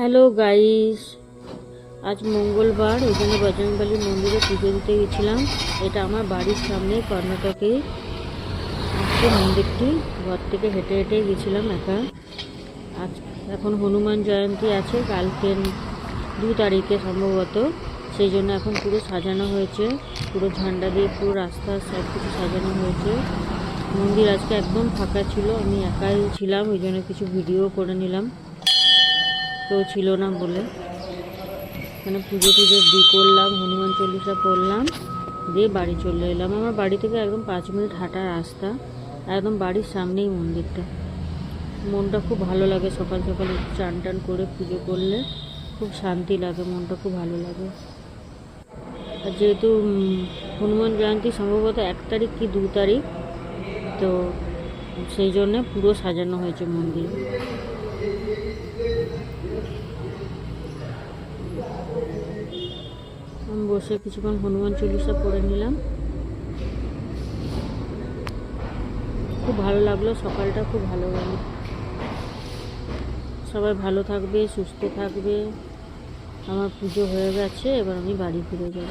Hello guys, আজ মঙ্গলবার, ওই জন্য বজরংবলী মন্দিরে পুজো দিতে গেছিলাম। এটা আমার বাড়ির সামনে, কর্ণাটকে আজকে মন্দিরটি। ঘর থেকে হেঁটে হেঁটে গেছিলাম একা। আজ এখন হনুমান জয়ন্তী আছে, কালকে 2 তারিখে সম্ভবত, সেই জন্য এখন পুরো সাজানো হয়েছে, পুরো ঝান্ডা দিয়ে পুরো রাস্তা সব কিছু সাজানো হয়েছে। মন্দির আজকে একদম ফাঁকা ছিল, আমি একাই ছিলাম, ওই জন্য কিছু ভিডিও করে নিলাম, কেউ ছিল না বলে। মানে পুজো টুজো করলাম, হনুমান চল্লিশা পড়লাম, দিয়ে বাড়ি চলে এলাম। আমার বাড়ি থেকে একদম 5 মিনিট হাঁটা রাস্তা, একদম বাড়ির সামনেই মন্দিরটা। মনটা খুব ভালো লাগে, সকাল সকাল চান টান করে পুজো করলে খুব শান্তি লাগে, মনটা খুব ভালো লাগে। আর যেহেতু হনুমান জয়ন্তী সম্ভবত 1 তারিখ কি 2 তারিখ, তো সেই জন্য পুরো সাজানো হয়েছে মন্দির। আমি বসে কিছুক্ষণ হনুমান চল্লিশা পড়ে নিলাম, খুব ভালো লাগলো, সকালটা খুব ভালো গেল। সবাই ভালো থাকবে, সুস্থ থাকবে। আমার পুজো হয়ে গেছে, এবার আমি বাড়ি ফিরে যাব।